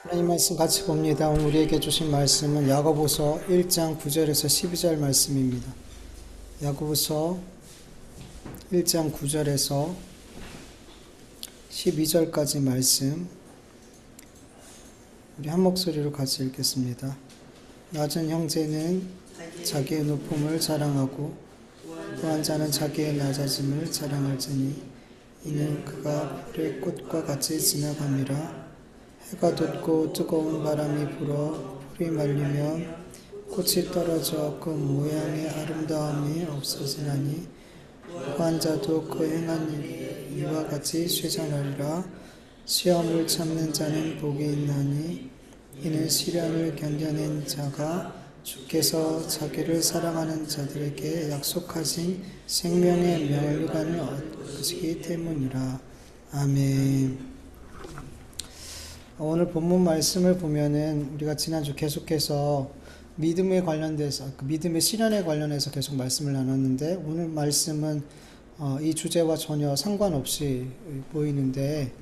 하나님 말씀 같이 봅니다. 오늘 우리에게 주신 말씀은 야고보서 1장 9절에서 12절 말씀입니다. 야고보서 1장 9절에서 12절까지 말씀 우리 한 목소리로 같이 읽겠습니다. 낮은 형제는 자기의 높음을 자랑하고 또한 자는 자기의 낮아짐을 자랑할지니 이는 그가 풀의 꽃과 같이 지나감이라. 해가 돋고 뜨거운 바람이 불어 풀이 말리면 꽃이 떨어져 그 모양의 아름다움이 없어지나니 무한 자도 그 행한 이와 같이 쇠잔하리라. 시험을 참는 자는 복이 있나니 이는 시련을 견뎌낸 자가 주께서 자기를 사랑하는 자들에게 약속하신 생명의 면류관을 얻으시기 때문이라. 아멘. 오늘 본문 말씀을 보면은 우리가 지난주 계속해서 믿음에 관련돼서 믿음의 실현에 관련해서 계속 말씀을 나눴는데 오늘 말씀은 이 주제와 전혀 상관없이 보이는데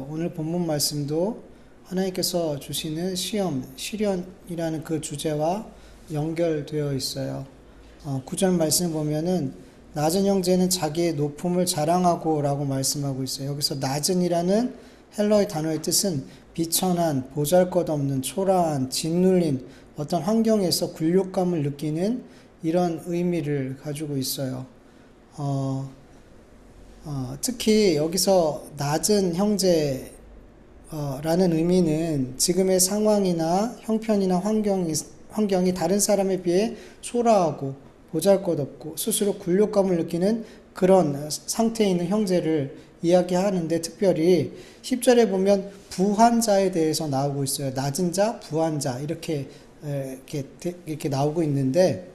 오늘 본문 말씀도 하나님께서 주시는 시험, 시련이라는 그 주제와 연결되어 있어요. 9절 말씀 보면은 낮은 형제는 자기의 높음을 자랑하고 라고 말씀하고 있어요. 여기서 낮은이라는 헬러의 단어의 뜻은 비천한, 보잘것없는, 초라한, 짓눌린 어떤 환경에서 굴욕감을 느끼는 이런 의미를 가지고 있어요. 특히 여기서 낮은 형제라는 의미는 지금의 상황이나 형편이나 환경이 다른 사람에 비해 초라하고 보잘것없고 스스로 굴욕감을 느끼는 그런 상태에 있는 형제를 이야기하는데 특별히 10절에 보면 부한 자에 대해서 나오고 있어요. 낮은 자, 부한 자 이렇게 나오고 있는데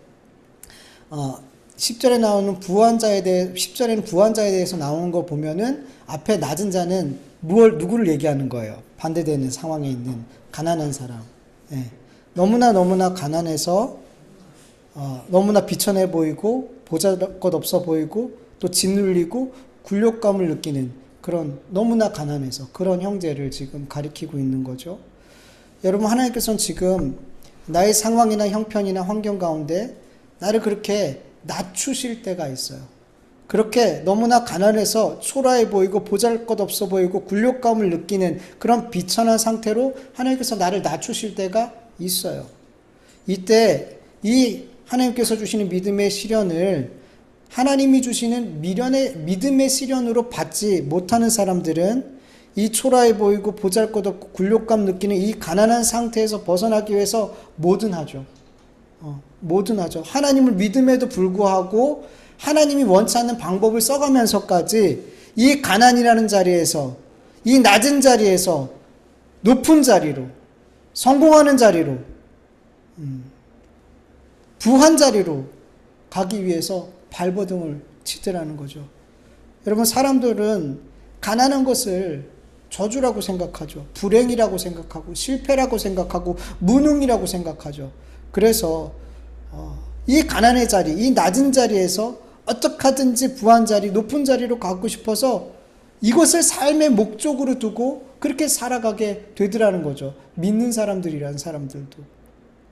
10절에 나오는 부한 자에 대해 10절에는 부한 자에 대해서 나오는 거 보면은 앞에 낮은 자는 누구를 얘기하는 거예요. 반대되는 상황에 있는 가난한 사람. 예. 너무나 가난해서 너무나 비천해 보이고 보잘것없어 보이고 또 짓눌리고 굴욕감을 느끼는 그런 너무나 가난해서 그런 형제를 지금 가리키고 있는 거죠. 여러분, 하나님께서는 지금 나의 상황이나 형편이나 환경 가운데 나를 그렇게 낮추실 때가 있어요. 그렇게 너무나 가난해서 초라해 보이고 보잘것없어 보이고 굴욕감을 느끼는 그런 비천한 상태로 하나님께서 나를 낮추실 때가 있어요. 이때 이 하나님께서 주시는 믿음의 시련을 하나님이 주시는 믿음의 시련으로 받지 못하는 사람들은 이 초라해 보이고 보잘것없고 굴욕감 느끼는 이 가난한 상태에서 벗어나기 위해서 뭐든 하죠. 뭐든 하죠. 하나님을 믿음에도 불구하고 하나님이 원치 않는 방법을 써가면서까지 이 가난이라는 자리에서 이 낮은 자리에서 높은 자리로 성공하는 자리로 부한 자리로 가기 위해서 발버둥을 치더라는 거죠. 여러분, 사람들은 가난한 것을 저주라고 생각하죠. 불행이라고 생각하고 실패라고 생각하고 무능이라고 생각하죠. 그래서 이 가난의 자리, 이 낮은 자리에서 어떻게 하든지 부한 자리, 높은 자리로 가고 싶어서 이것을 삶의 목적으로 두고 그렇게 살아가게 되더라는 거죠. 믿는 사람들이란 사람들도.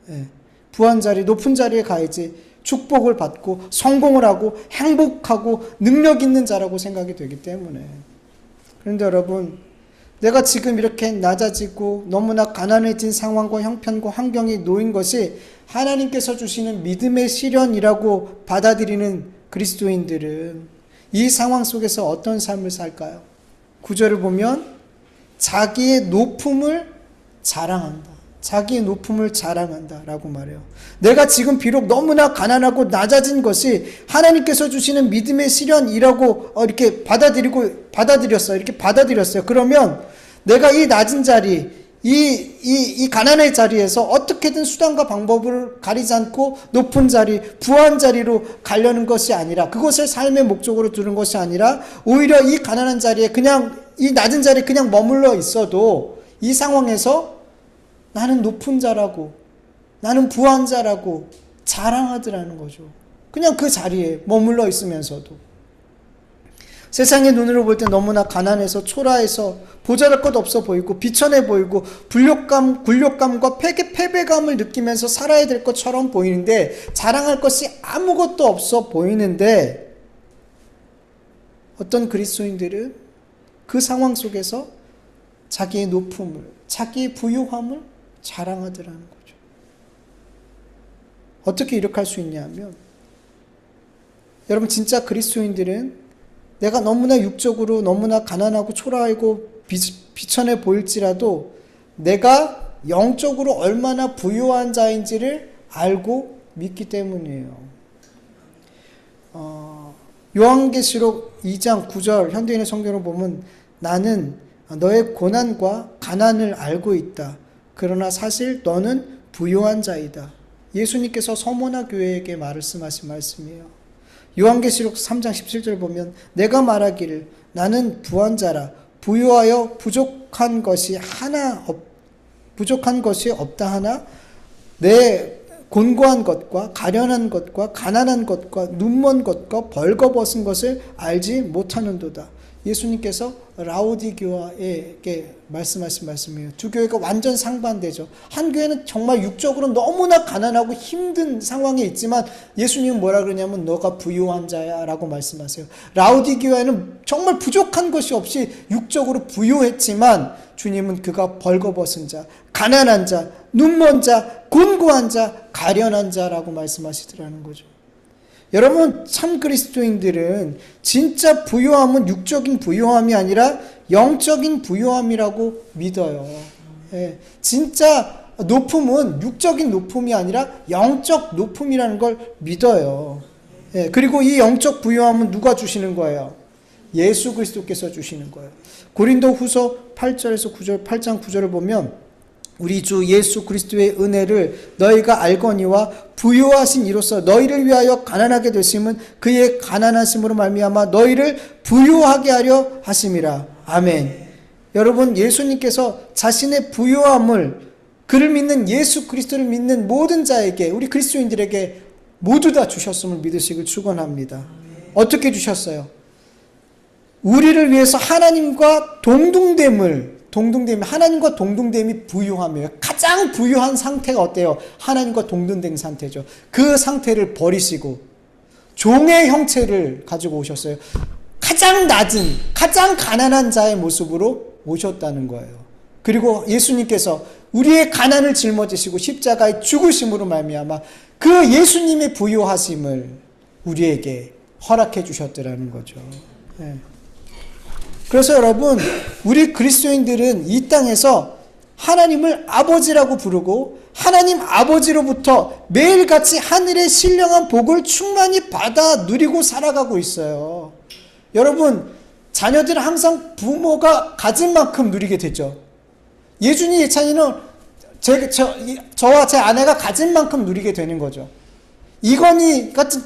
예. 부한 자리, 높은 자리에 가야지 축복을 받고 성공을 하고 행복하고 능력 있는 자라고 생각이 되기 때문에. 그런데 여러분, 내가 지금 이렇게 낮아지고 너무나 가난해진 상황과 형편과 환경에 놓인 것이 하나님께서 주시는 믿음의 시련이라고 받아들이는 그리스도인들은 이 상황 속에서 어떤 삶을 살까요? 9절을 보면 자기의 높음을 자랑한다. 자기의 높음을 자랑한다 라고 말해요. 내가 지금 비록 너무나 가난하고 낮아진 것이 하나님께서 주시는 믿음의 시련이라고 이렇게 받아들였어요. 이렇게 받아들였어요. 그러면 내가 이 낮은 자리, 이 가난의 자리에서 어떻게든 수단과 방법을 가리지 않고 높은 자리, 부한 자리로 가려는 것이 아니라, 그것을 삶의 목적으로 두는 것이 아니라 오히려 이 가난한 자리에 그냥 이 낮은 자리에 그냥 머물러 있어도 이 상황에서 나는 높은 자라고, 나는 부한 자라고 자랑하더라는 거죠. 그냥 그 자리에 머물러 있으면서도. 세상의 눈으로 볼 때 너무나 가난해서 초라해서 보잘것 것 없어 보이고 비천해 보이고 굴욕감과 패배감을 느끼면서 살아야 될 것처럼 보이는데, 자랑할 것이 아무것도 없어 보이는데, 어떤 그리스도인들은 그 상황 속에서 자기의 높음을, 자기의 부유함을 자랑하더라는 거죠. 어떻게 이렇게 할 수 있냐면, 여러분, 진짜 그리스도인들은 내가 너무나 육적으로 너무나 가난하고 초라하고 비천해 보일지라도 내가 영적으로 얼마나 부유한 자인지를 알고 믿기 때문이에요. 요한계시록 2장 9절 현대인의 성경을 보면, 나는 너의 고난과 가난을 알고 있다. 그러나 사실 너는 부유한 자이다. 예수님께서 서머나 교회에게 말씀하신 말씀이에요. 요한계시록 3장 17절 보면, 내가 말하기를 나는 부한 자라 부유하여 부족한 것이 없다 하나 내 곤고한 것과 가련한 것과 가난한 것과 눈먼 것과 벌거벗은 것을 알지 못하는도다. 예수님께서 라오디게아에게 말씀하신 말씀이에요. 두 교회가 완전 상반되죠. 한 교회는 정말 육적으로 너무나 가난하고 힘든 상황에 있지만 예수님은 뭐라 그러냐면 너가 부유한 자야 라고 말씀하세요. 라오디게아는 정말 부족한 것이 없이 육적으로 부유했지만 주님은 그가 벌거벗은 자, 가난한 자, 눈먼 자, 곤고한 자, 가련한 자라고 말씀하시더라는 거죠. 여러분, 참 그리스도인들은 진짜 부유함은 육적인 부유함이 아니라 영적인 부유함이라고 믿어요. 예, 진짜 높음은 육적인 높음이 아니라 영적 높음이라는 걸 믿어요. 예, 그리고 이 영적 부유함은 누가 주시는 거예요? 예수 그리스도께서 주시는 거예요. 고린도후서 8절에서 9절, 8장 9절을 보면, 우리 주 예수 그리스도의 은혜를 너희가 알거니와 부유하신 이로써 너희를 위하여 가난하게 되심은 그의 가난하심으로 말미암아 너희를 부유하게 하려 하심이라. 아멘. 여러분, 예수님께서 자신의 부유함을, 그를 믿는 예수 그리스도를 믿는 모든 자에게, 우리 그리스도인들에게 모두 다 주셨음을 믿으시길 축원합니다. 어떻게 주셨어요? 우리를 위해서 하나님과 하나님과 동등됨이 부유함이에요. 가장 부유한 상태가 어때요? 하나님과 동등된 상태죠. 그 상태를 버리시고 종의 형체를 가지고 오셨어요. 가장 낮은, 가장 가난한 자의 모습으로 오셨다는 거예요. 그리고 예수님께서 우리의 가난을 짊어지시고 십자가의 죽으심으로 말미암아 그 예수님의 부유하심을 우리에게 허락해 주셨더라는 거죠. 네. 그래서 여러분, 우리 그리스도인들은 이 땅에서 하나님을 아버지라고 부르고 하나님 아버지로부터 매일같이 하늘의 신령한 복을 충만히 받아 누리고 살아가고 있어요. 여러분, 자녀들은 항상 부모가 가진 만큼 누리게 되죠. 예준이, 예찬이는 저와 제 아내가 가진 만큼 누리게 되는 거죠. 이건희 같은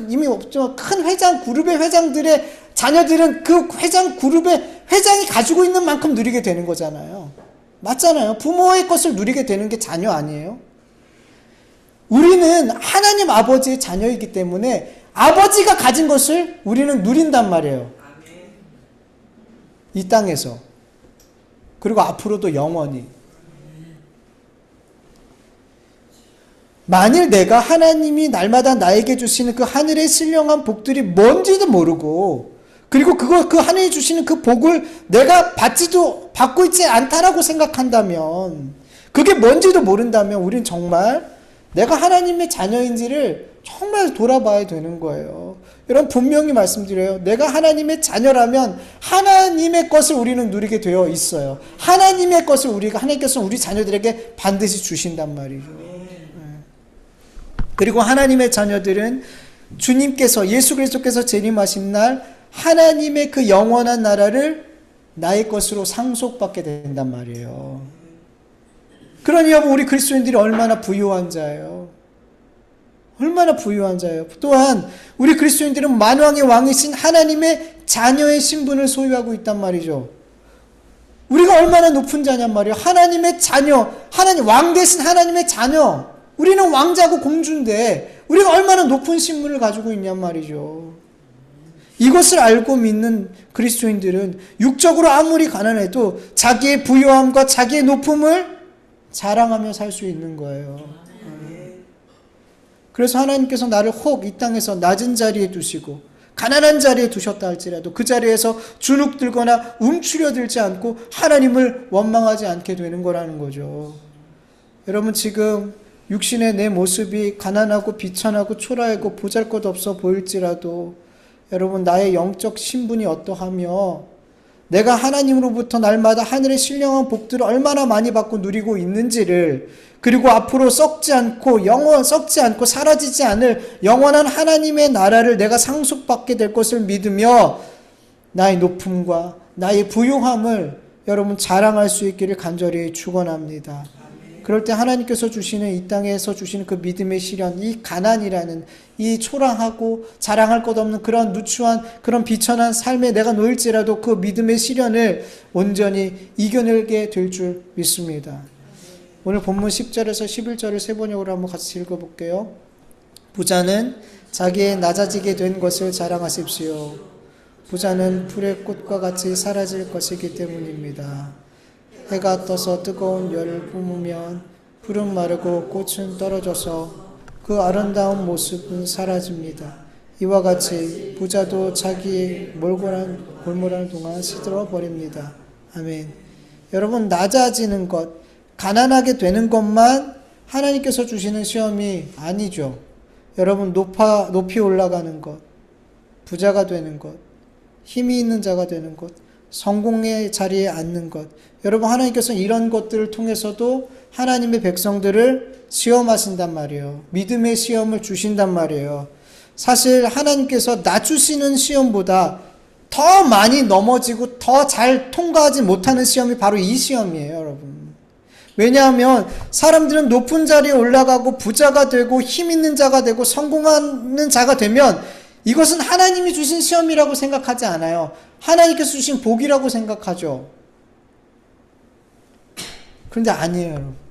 이미 없지만 큰 회장 그룹의 회장들의 자녀들은 그 회장 그룹의 회장이 가지고 있는 만큼 누리게 되는 거잖아요. 맞잖아요. 부모의 것을 누리게 되는 게 자녀 아니에요? 우리는 하나님 아버지의 자녀이기 때문에 아버지가 가진 것을 우리는 누린단 말이에요. 이 땅에서. 그리고 앞으로도 영원히. 만일 내가 하나님이 날마다 나에게 주시는 그 하늘의 신령한 복들이 뭔지도 모르고, 그리고 그 하늘이 주시는 그 복을 내가 받고 있지 않다라고 생각한다면, 그게 뭔지도 모른다면 우린 정말 내가 하나님의 자녀인지를 정말 돌아봐야 되는 거예요. 여러분, 분명히 말씀드려요. 내가 하나님의 자녀라면 하나님의 것을 우리는 누리게 되어 있어요. 하나님께서 우리 자녀들에게 반드시 주신단 말이죠. 그리고 하나님의 자녀들은 주님께서, 예수 그리스도께서 재림하신 날 하나님의 그 영원한 나라를 나의 것으로 상속받게 된단 말이에요. 그러니 여러분, 우리 그리스도인들이 얼마나 부유한 자예요. 얼마나 부유한 자예요. 또한 우리 그리스도인들은 만왕의 왕이신 하나님의 자녀의 신분을 소유하고 있단 말이죠. 우리가 얼마나 높은 자냔 말이에요. 하나님의 자녀, 왕 대신 하나님의 자녀. 우리는 왕자고 공주인데 우리가 얼마나 높은 신분을 가지고 있냔 말이죠. 이것을 알고 믿는 그리스도인들은 육적으로 아무리 가난해도 자기의 부요함과 자기의 높음을 자랑하며 살 수 있는 거예요. 그래서 하나님께서 나를 혹 이 땅에서 낮은 자리에 두시고 가난한 자리에 두셨다 할지라도 그 자리에서 주눅 들거나 움츠려들지 않고 하나님을 원망하지 않게 되는 거라는 거죠. 여러분, 지금 육신의 내 모습이 가난하고 비천하고 초라하고 보잘것없어 보일지라도 여러분, 나의 영적 신분이 어떠하며 내가 하나님으로부터 날마다 하늘의 신령한 복들을 얼마나 많이 받고 누리고 있는지를, 그리고 앞으로 썩지 않고 사라지지 않을 영원한 하나님의 나라를 내가 상속받게 될 것을 믿으며 나의 높음과 나의 부유함을 여러분 자랑할 수 있기를 간절히 축원합니다. 그럴 때 하나님께서 주시는, 이 땅에서 주시는 그 믿음의 시련, 이 가난이라는 이 초라하고 자랑할 것 없는 그런 누추한 그런 비천한 삶에 내가 놓일지라도 그 믿음의 시련을 온전히 이겨내게 될 줄 믿습니다. 오늘 본문 10절에서 11절을 세 번역으로 한번 같이 읽어볼게요. 부자는 자기의 낮아지게 된 것을 자랑하십시오. 부자는 풀의 꽃과 같이 사라질 것이기 때문입니다. 해가 떠서 뜨거운 열을 뿜으면 풀은 마르고 꽃은 떨어져서 그 아름다운 모습은 사라집니다. 이와 같이 부자도 자기의 몰골하는 동안 시들어 버립니다. 아멘. 여러분, 낮아지는 것, 가난하게 되는 것만 하나님께서 주시는 시험이 아니죠. 여러분, 높이 올라가는 것, 부자가 되는 것, 힘이 있는 자가 되는 것, 성공의 자리에 앉는 것, 여러분, 하나님께서는 이런 것들을 통해서도 하나님의 백성들을 시험하신단 말이에요. 믿음의 시험을 주신단 말이에요. 사실 하나님께서 낮추시는 시험보다 더 많이 넘어지고 더 잘 통과하지 못하는 시험이 바로 이 시험이에요, 여러분. 왜냐하면 사람들은 높은 자리에 올라가고 부자가 되고 힘 있는 자가 되고 성공하는 자가 되면 이것은 하나님이 주신 시험이라고 생각하지 않아요. 하나님께서 주신 복이라고 생각하죠. 그런데 아니에요, 여러분.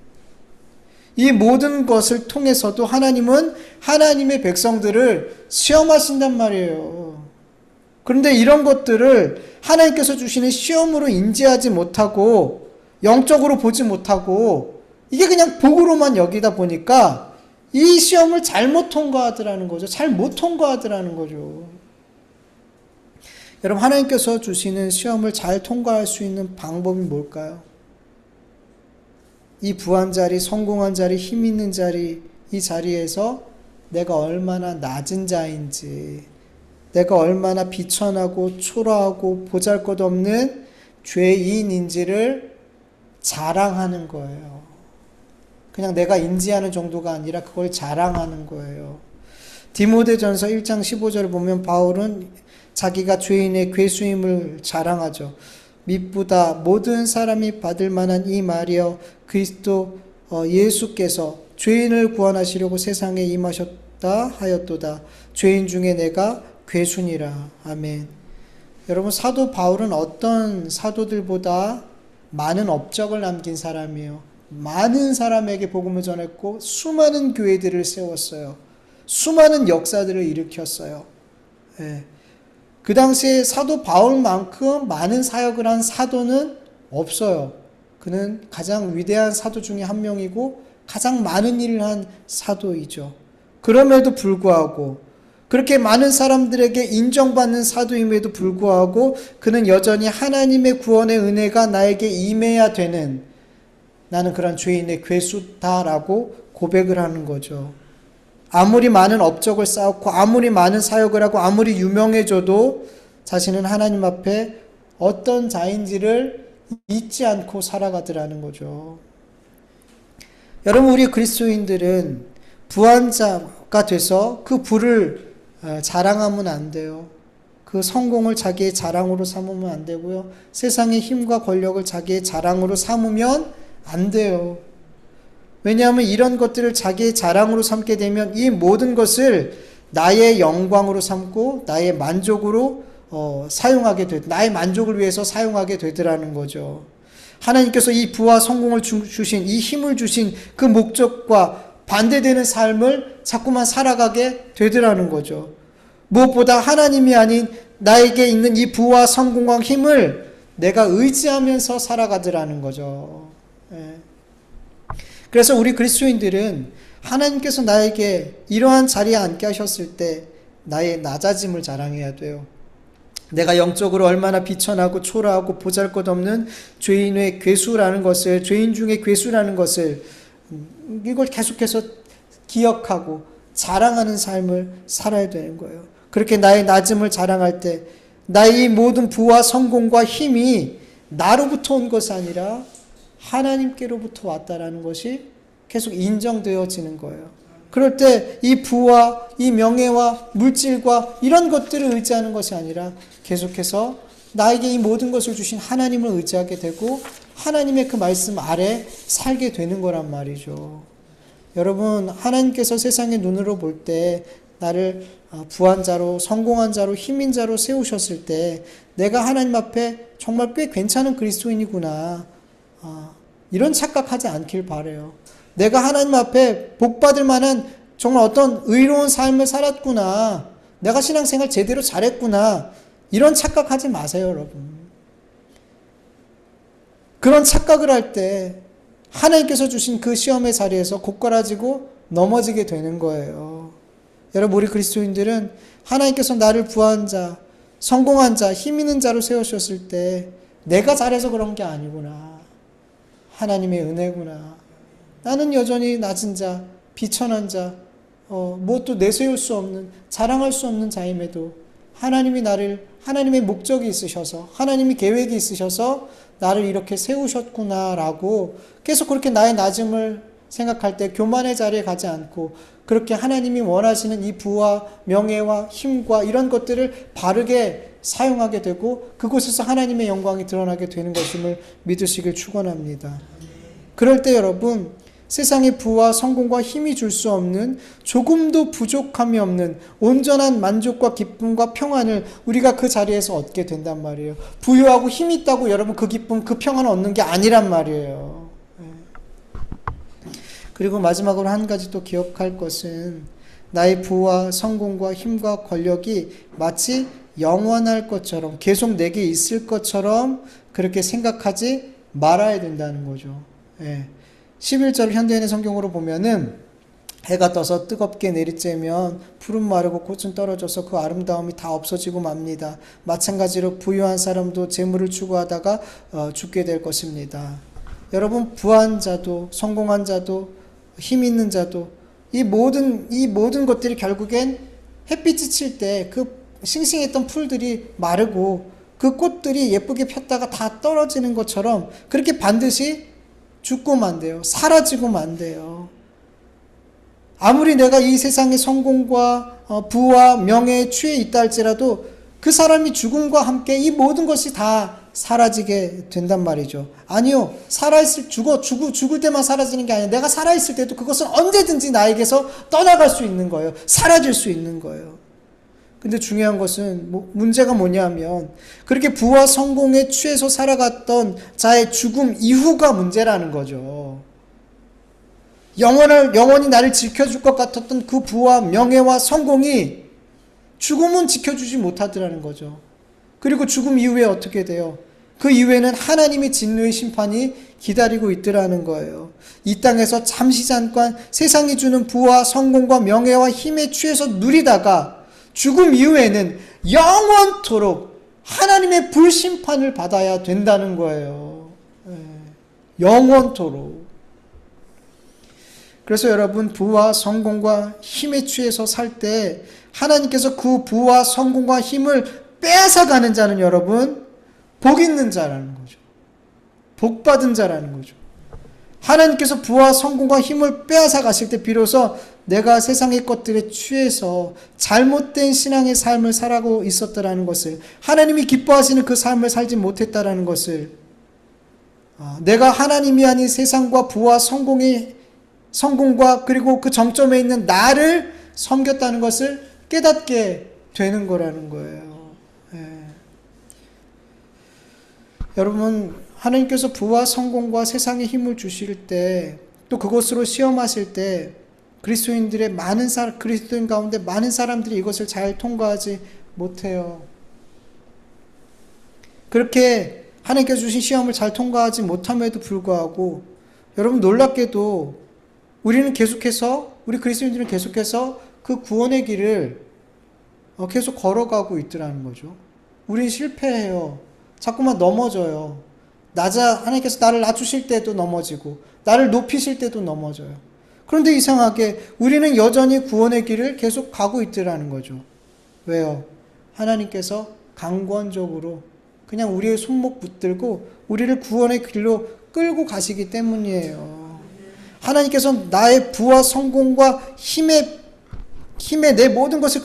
이 모든 것을 통해서도 하나님은 하나님의 백성들을 시험하신단 말이에요. 그런데 이런 것들을 하나님께서 주시는 시험으로 인지하지 못하고 영적으로 보지 못하고 이게 그냥 복으로만 여기다 보니까 이 시험을 잘못 통과하더라는 거죠. 잘 못 통과하더라는 거죠. 여러분, 하나님께서 주시는 시험을 잘 통과할 수 있는 방법이 뭘까요? 이 부한 자리, 성공한 자리, 힘 있는 자리, 이 자리에서 내가 얼마나 낮은 자인지, 내가 얼마나 비천하고 초라하고 보잘것없는 죄인인지를 자랑하는 거예요. 그냥 내가 인지하는 정도가 아니라 그걸 자랑하는 거예요. 디모데전서 1장 15절을 보면 바울은 자기가 죄인의 괴수임을 자랑하죠. mit보다 모든 사람이 받을 만한 이 말이여 그리스도 예수께서 죄인을 구원하시려고 세상에 임하셨다 하였도다. 죄인 중에 내가 괴순이라. 아멘. 여러분, 사도 바울은 어떤 사도들보다 많은 업적을 남긴 사람이에요. 많은 사람에게 복음을 전했고 수많은 교회들을 세웠어요. 수많은 역사들을 일으켰어요. 예. 그 당시에 사도 바울만큼 많은 사역을 한 사도는 없어요. 그는 가장 위대한 사도 중에 한 명이고 가장 많은 일을 한 사도이죠. 그럼에도 불구하고, 그렇게 많은 사람들에게 인정받는 사도임에도 불구하고 그는 여전히 하나님의 구원의 은혜가 나에게 임해야 되는, 나는 그런 죄인의 괴수다라고 고백을 하는 거죠. 아무리 많은 업적을 쌓고 아무리 많은 사역을 하고 아무리 유명해져도 자신은 하나님 앞에 어떤 자인지를 잊지 않고 살아가더라는 거죠. 여러분, 우리 그리스도인들은 부한 자가 돼서 그 부를 자랑하면 안 돼요. 그 성공을 자기의 자랑으로 삼으면 안 되고요. 세상의 힘과 권력을 자기의 자랑으로 삼으면 안 돼요. 왜냐하면 이런 것들을 자기의 자랑으로 삼게 되면 이 모든 것을 나의 영광으로 삼고 나의 만족으로 나의 만족을 위해서 사용하게 되더라는 거죠. 하나님께서 이 부와 성공을 주신, 이 힘을 주신 그 목적과 반대되는 삶을 자꾸만 살아가게 되더라는 거죠. 무엇보다 하나님이 아닌 나에게 있는 이 부와 성공과 힘을 내가 의지하면서 살아가더라는 거죠. 예. 그래서 우리 그리스도인들은 하나님께서 나에게 이러한 자리에 앉게 하셨을 때 나의 낮아짐을 자랑해야 돼요. 내가 영적으로 얼마나 비천하고 초라하고 보잘것없는 죄인의 괴수라는 것을, 죄인 중에 괴수라는 것을, 이걸 계속해서 기억하고 자랑하는 삶을 살아야 되는 거예요. 그렇게 나의 낮음을 자랑할 때 나의 모든 부와 성공과 힘이 나로부터 온 것이 아니라 하나님께로부터 왔다라는 것이 계속 인정되어지는 거예요. 그럴 때 이 부와 이 명예와 물질과 이런 것들을 의지하는 것이 아니라 계속해서 나에게 이 모든 것을 주신 하나님을 의지하게 되고 하나님의 그 말씀 아래 살게 되는 거란 말이죠. 여러분, 하나님께서 세상의 눈으로 볼 때 나를 부한 자로, 성공한 자로, 힘인 자로 세우셨을 때 내가 하나님 앞에 정말 꽤 괜찮은 그리스도인이구나, 이런 착각하지 않길 바라요. 내가 하나님 앞에 복받을 만한 정말 어떤 의로운 삶을 살았구나, 내가 신앙생활 제대로 잘했구나, 이런 착각하지 마세요, 여러분. 그런 착각을 할 때 하나님께서 주신 그 시험의 자리에서 곧가라지고 넘어지게 되는 거예요. 여러분, 우리 그리스도인들은 하나님께서 나를 부한 자, 성공한 자, 힘 있는 자로 세우셨을 때 내가 잘해서 그런 게 아니구나, 하나님의 은혜구나, 나는 여전히 낮은 자, 비천한 자, 무엇도 내세울 수 없는, 자랑할 수 없는 자임에도 하나님이 나를, 하나님의 목적이 있으셔서, 하나님이 계획이 있으셔서 나를 이렇게 세우셨구나라고 계속 그렇게 나의 낮음을 생각할 때 교만의 자리에 가지 않고 그렇게 하나님이 원하시는 이 부와 명예와 힘과 이런 것들을 바르게 사용하게 되고 그곳에서 하나님의 영광이 드러나게 되는 것임을 믿으시길 축원합니다. 그럴 때 여러분, 세상의 부와 성공과 힘이 줄 수 없는, 조금도 부족함이 없는 온전한 만족과 기쁨과 평안을 우리가 그 자리에서 얻게 된단 말이에요. 부유하고 힘이 있다고 여러분 그 기쁨, 그 평안을 얻는 게 아니란 말이에요. 그리고 마지막으로 한 가지 또 기억할 것은 나의 부와 성공과 힘과 권력이 마치 영원할 것처럼, 계속 내게 있을 것처럼 그렇게 생각하지 말아야 된다는 거죠. 11절 현대인의 성경으로 보면은 해가 떠서 뜨겁게 내리쬐면 푸른 마르고 꽃은 떨어져서 그 아름다움이 다 없어지고 맙니다. 마찬가지로 부유한 사람도 재물을 추구하다가 죽게 될 것입니다. 여러분, 부한 자도 성공한 자도 힘 있는 자도 이 모든 것들이 결국엔 햇빛이 칠 때 그 싱싱했던 풀들이 마르고 그 꽃들이 예쁘게 폈다가 다 떨어지는 것처럼 그렇게 반드시 죽고 만대요. 사라지고 만대요. 아무리 내가 이 세상의 성공과 부와 명예에 취해 있다 할지라도 그 사람이 죽음과 함께 이 모든 것이 다 사라지게 된단 말이죠. 아니요. 죽을 때만 사라지는 게 아니라 내가 살아있을 때도 그것은 언제든지 나에게서 떠나갈 수 있는 거예요. 사라질 수 있는 거예요. 근데 중요한 것은 문제가 뭐냐면 그렇게 부와 성공에 취해서 살아갔던 자의 죽음 이후가 문제라는 거죠. 영원히 나를 지켜줄 것 같았던 그 부와 명예와 성공이 죽음은 지켜주지 못하더라는 거죠. 그리고 죽음 이후에 어떻게 돼요? 그 이후에는 하나님의 진노의 심판이 기다리고 있더라는 거예요. 이 땅에서 잠깐 세상이 주는 부와 성공과 명예와 힘에 취해서 누리다가 죽음 이후에는 영원토록 하나님의 불심판을 받아야 된다는 거예요. 영원토록. 그래서 여러분, 부와 성공과 힘에 취해서 살 때 하나님께서 그 부와 성공과 힘을 빼앗아가는 자는 여러분 복 있는 자라는 거죠. 복 받은 자라는 거죠. 하나님께서 부와 성공과 힘을 빼앗아 가실 때 비로소 내가 세상의 것들에 취해서 잘못된 신앙의 삶을 살아가고 있었다라는 것을, 하나님이 기뻐하시는 그 삶을 살지 못했다라는 것을, 내가 하나님이 아닌 세상과 부와 성공과 그리고 그 정점에 있는 나를 섬겼다는 것을 깨닫게 되는 거라는 거예요. 여러분, 하나님께서 부와 성공과 세상의 힘을 주실 때, 또 그것으로 시험하실 때 그리스도인 가운데 많은 사람들이 이것을 잘 통과하지 못해요. 그렇게 하나님께서 주신 시험을 잘 통과하지 못함에도 불구하고 여러분 놀랍게도 우리는 계속해서, 우리 그리스도인들은 계속해서 그 구원의 길을 계속 걸어가고 있더라는 거죠. 우린 실패해요. 자꾸만 넘어져요. 하나님께서 나를 낮추실 때도 넘어지고 나를 높이실 때도 넘어져요. 그런데 이상하게 우리는 여전히 구원의 길을 계속 가고 있더라는 거죠. 왜요? 하나님께서 강권적으로 그냥 우리의 손목 붙들고 우리를 구원의 길로 끌고 가시기 때문이에요. 하나님께서 나의 부와 성공과 힘에 내 모든 것을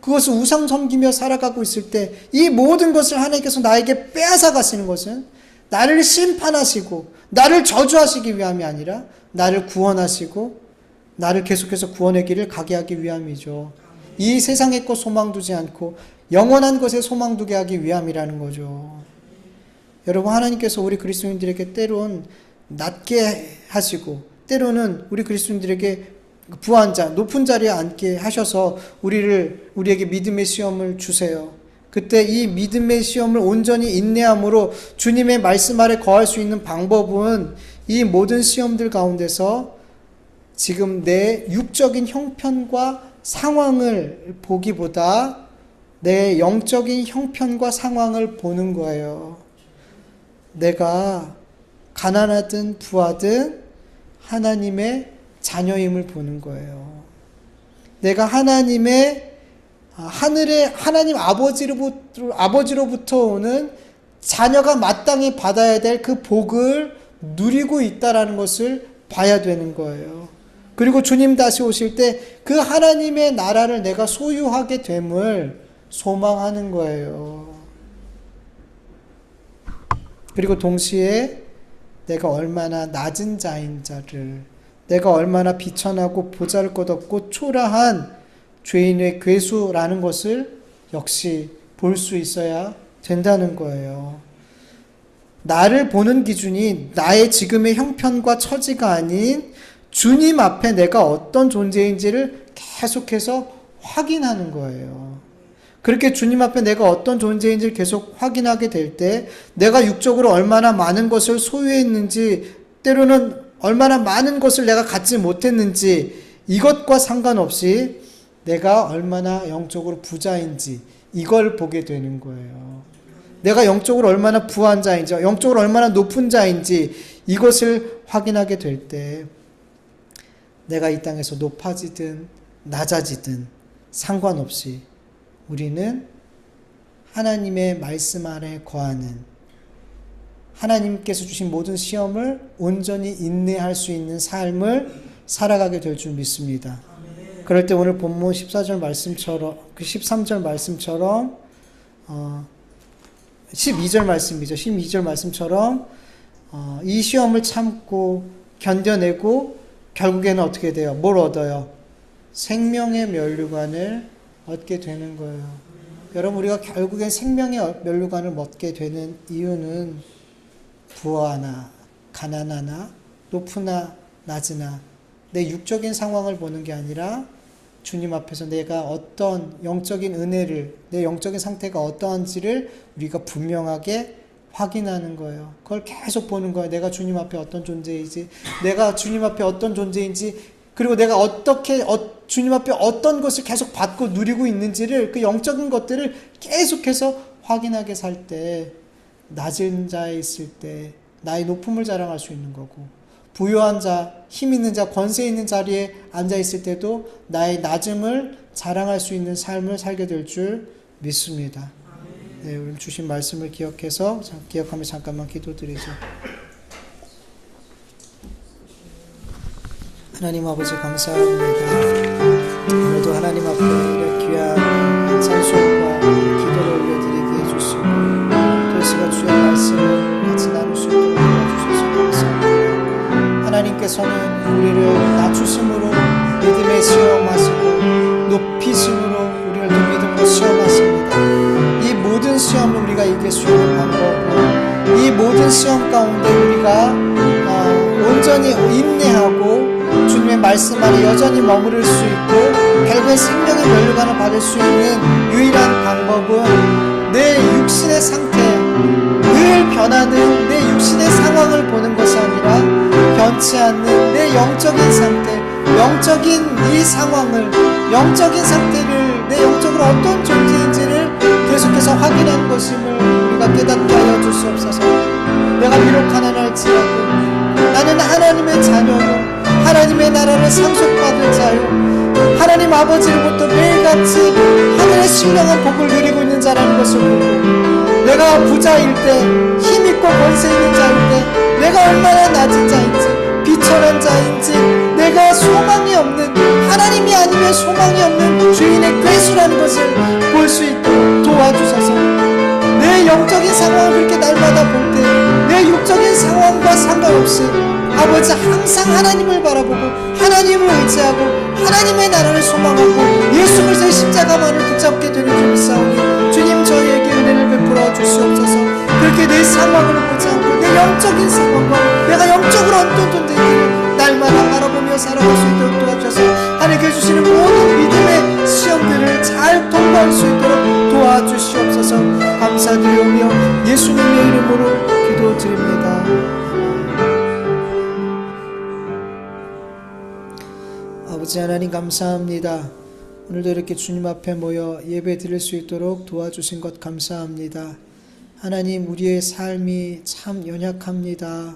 그것을 우상 섬기며 살아가고 있을 때 이 모든 것을 하나님께서 나에게 빼앗아 가시는 것은 나를 심판하시고 나를 저주하시기 위함이 아니라 나를 구원하시고 나를 계속해서 구원의 길을 가게 하기 위함이죠. 이 세상의 것 소망 두지 않고 영원한 것에 소망 두게 하기 위함이라는 거죠. 여러분, 하나님께서 우리 그리스도인들에게 때론 낮게 하시고 때로는 우리 그리스도인들에게 부한 자, 높은 자리에 앉게 하셔서 우리에게 믿음의 시험을 주세요. 그때 이 믿음의 시험을 온전히 인내함으로 주님의 말씀 아래 거할 수 있는 방법은 이 모든 시험들 가운데서 지금 내 육적인 형편과 상황을 보기보다 내 영적인 형편과 상황을 보는 거예요. 내가 가난하든 부하든 하나님의 자녀임을 보는 거예요. 내가 하나님 아버지로부터 오는 자녀가 마땅히 받아야 될 그 복을 누리고 있다라는 것을 봐야 되는 거예요. 그리고 주님 다시 오실 때 그 하나님의 나라를 내가 소유하게 됨을 소망하는 거예요. 그리고 동시에 내가 얼마나 낮은 자인자를, 내가 얼마나 비천하고 보잘것없고 초라한 죄인의 괴수라는 것을 역시 볼 수 있어야 된다는 거예요. 나를 보는 기준이 나의 지금의 형편과 처지가 아닌 주님 앞에 내가 어떤 존재인지를 계속해서 확인하는 거예요. 그렇게 주님 앞에 내가 어떤 존재인지를 계속 확인하게 될 때 내가 육적으로 얼마나 많은 것을 소유했는지, 때로는 얼마나 많은 것을 내가 갖지 못했는지, 이것과 상관없이 내가 얼마나 영적으로 부자인지 이걸 보게 되는 거예요. 내가 영적으로 얼마나 부한 자인지, 영적으로 얼마나 높은 자인지 이것을 확인하게 될 때 내가 이 땅에서 높아지든 낮아지든 상관없이 우리는 하나님의 말씀 아래 거하는, 하나님께서 주신 모든 시험을 온전히 인내할 수 있는 삶을 살아가게 될 줄 믿습니다. 그럴 때 오늘 본문 14절 말씀처럼, 13절 말씀처럼, 12절 말씀이죠. 12절 말씀처럼 이 시험을 참고 견뎌내고 결국에는 어떻게 돼요? 뭘 얻어요? 생명의 면류관을 얻게 되는 거예요. 여러분, 우리가 결국엔 생명의 면류관을 얻게 되는 이유는 부하나 가난하나 높으나 낮으나 내 육적인 상황을 보는 게 아니라 주님 앞에서 내가 어떤 영적인 은혜를, 내 영적인 상태가 어떠한지를 우리가 분명하게 확인하는 거예요. 그걸 계속 보는 거예요. 내가 주님 앞에 어떤 존재인지, 내가 주님 앞에 어떤 존재인지, 그리고 내가 어떻게 주님 앞에 어떤 것을 계속 받고 누리고 있는지를, 그 영적인 것들을 계속해서 확인하게 살 때, 낮은 자에 있을 때 나의 높음을 자랑할 수 있는 거고, 부유한 자, 힘 있는 자, 권세 있는 자리에 앉아 있을 때도 나의 낮음을 자랑할 수 있는 삶을 살게 될 줄 믿습니다. 네, 오늘 주신 말씀을 기억하며 잠깐만 기도드리죠. 하나님 아버지 감사합니다. 오늘도 하나님 앞에 이런 귀한 찬송과 기도를 올려드리게 해주시고 또 이 시간 주의 말씀을 같이 나눌 수 있도록 도와주셔서 감사합니다. 하나님께서는 우리를 낮추심으로 믿음에 시험하시고 높이심으로 우리를 또 믿음으로 시험하십니다. 이 모든 시험을 우리가 이길 수 있는 방법은 이 모든 시험 가운데 우리가 온전히 인내하고 주님의 말씀 안에 여전히 머무를 수 있고 결국엔 생명의 면류관을 받을 수 있는 유일한 방법은 내 육신의 상태, 변하는 내 육신의 상황을 보는 것이 아니라 변치 않는 내 영적인 상태, 영적인 이 상황을, 영적인 상태를, 내 영적으로 어떤 존재인지를 계속해서 확인하는 것임을 우리가 깨닫게 하여 주시옵소서. 내가 비록 가난할지라도 나는 하나님의 자녀요, 하나님의 나라를 상속받을 자요, 하나님 아버지로부터 매일같이 하늘의 신령한 복을 누리고 있는 자라는 것을 보고, 내가 부자일 때, 힘있고 권세 있는 자일 때 내가 얼마나 낮은 자인지, 비천한 자인지, 내가 소망이 없는, 하나님이 아니면 소망이 없는 주인의 괴수라는 것을 볼 수 있도록 도와주셔서, 내 영적인 상황을 그렇게 날마다 볼 때 내 육적인 상황과 상관없이 아버지 항상 하나님을 바라보고 하나님을 의지하고 하나님의 나라를 소망하고 예수 그리스도의 십자가만을 붙잡게 되는 줄 믿사오니 주님 저희에게 은혜를 베풀어 주시옵소서. 그렇게 내 상황을 보지 않고 내 영적인 상황과 내가 영적으로 어떤 존재인지를 날마다 바라보며 살아갈 수 있도록 도와주셔서 하나님께 주시는 모든 믿음의 시험들을 잘 통과할 수 있도록 도와주시옵소서. 감사드리오며 예수님의 이름으로 기도드립니다. 아버지 하나님 감사합니다. 오늘도 이렇게 주님 앞에 모여 예배 드릴 수 있도록 도와주신 것 감사합니다. 하나님, 우리의 삶이 참 연약합니다.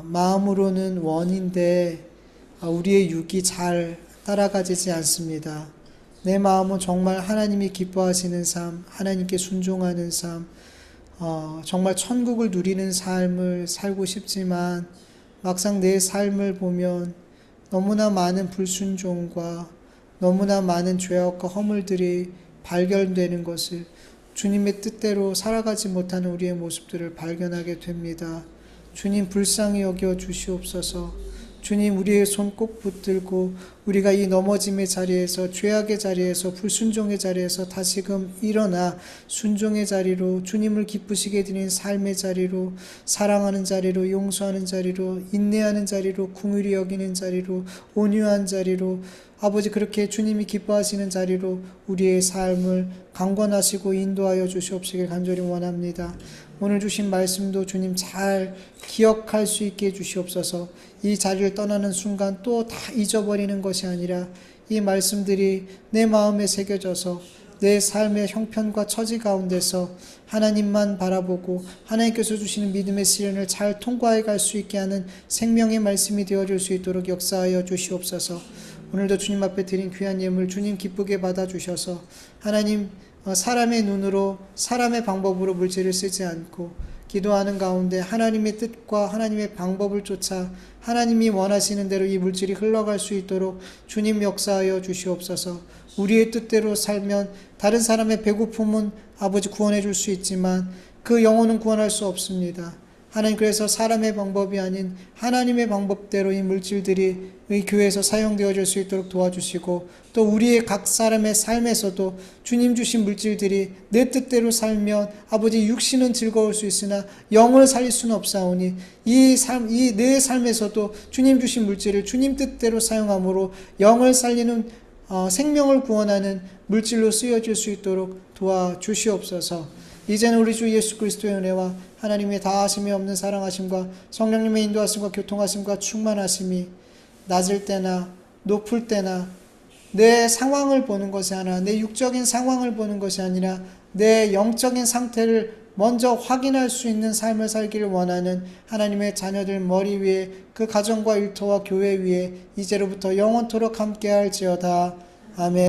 마음으로는 원인데 우리의 육이 잘 따라가지지 않습니다. 내 마음은 정말 하나님이 기뻐하시는 삶, 하나님께 순종하는 삶, 정말 천국을 누리는 삶을 살고 싶지만 막상 내 삶을 보면 너무나 많은 불순종과 너무나 많은 죄악과 허물들이 발견되는 것을, 주님의 뜻대로 살아가지 못하는 우리의 모습들을 발견하게 됩니다. 주님 불쌍히 여겨 주시옵소서. 주님 우리의 손 꼭 붙들고 우리가 이 넘어짐의 자리에서, 죄악의 자리에서, 불순종의 자리에서 다시금 일어나 순종의 자리로, 주님을 기쁘시게 드리는 삶의 자리로, 사랑하는 자리로, 용서하는 자리로, 인내하는 자리로, 긍휼히 여기는 자리로, 온유한 자리로, 아버지 그렇게 주님이 기뻐하시는 자리로 우리의 삶을 강권하시고 인도하여 주시옵시길 간절히 원합니다. 오늘 주신 말씀도 주님 잘 기억할 수 있게 해주시옵소서. 이 자리를 떠나는 순간 또 다 잊어버리는 것이 아니라 이 말씀들이 내 마음에 새겨져서 내 삶의 형편과 처지 가운데서 하나님만 바라보고 하나님께서 주시는 믿음의 시련을 잘 통과해 갈 수 있게 하는 생명의 말씀이 되어줄 수 있도록 역사하여 주시옵소서. 오늘도 주님 앞에 드린 귀한 예물 주님 기쁘게 받아주셔서 하나님, 사람의 눈으로 사람의 방법으로 물질을 쓰지 않고 기도하는 가운데 하나님의 뜻과 하나님의 방법을 쫓아 하나님이 원하시는 대로 이 물질이 흘러갈 수 있도록 주님 역사하여 주시옵소서. 우리의 뜻대로 살면 다른 사람의 배고픔은 아버지 구원해 줄 수 있지만 그 영혼은 구원할 수 없습니다. 하나님, 그래서 사람의 방법이 아닌 하나님의 방법대로 이 물질들이 이 교회에서 사용되어질 수 있도록 도와주시고, 또 우리의 각 사람의 삶에서도 주님 주신 물질들이 내 뜻대로 살면 아버지 육신은 즐거울 수 있으나 영을 살릴 수는 없사오니 이 내 삶에서도 주님 주신 물질을 주님 뜻대로 사용함으로 영을 살리는 생명을 구원하는 물질로 쓰여질 수 있도록 도와주시옵소서. 이제는 우리 주 예수 그리스도의 은혜와 하나님의 다하심이 없는 사랑하심과 성령님의 인도하심과 교통하심과 충만하심이 낮을 때나 높을 때나 내 상황을 보는 것이 아니라, 내 육적인 상황을 보는 것이 아니라 내 영적인 상태를 먼저 확인할 수 있는 삶을 살기를 원하는 하나님의 자녀들 머리 위에, 그 가정과 일터와 교회 위에 이제로부터 영원토록 함께할지어다. 아멘.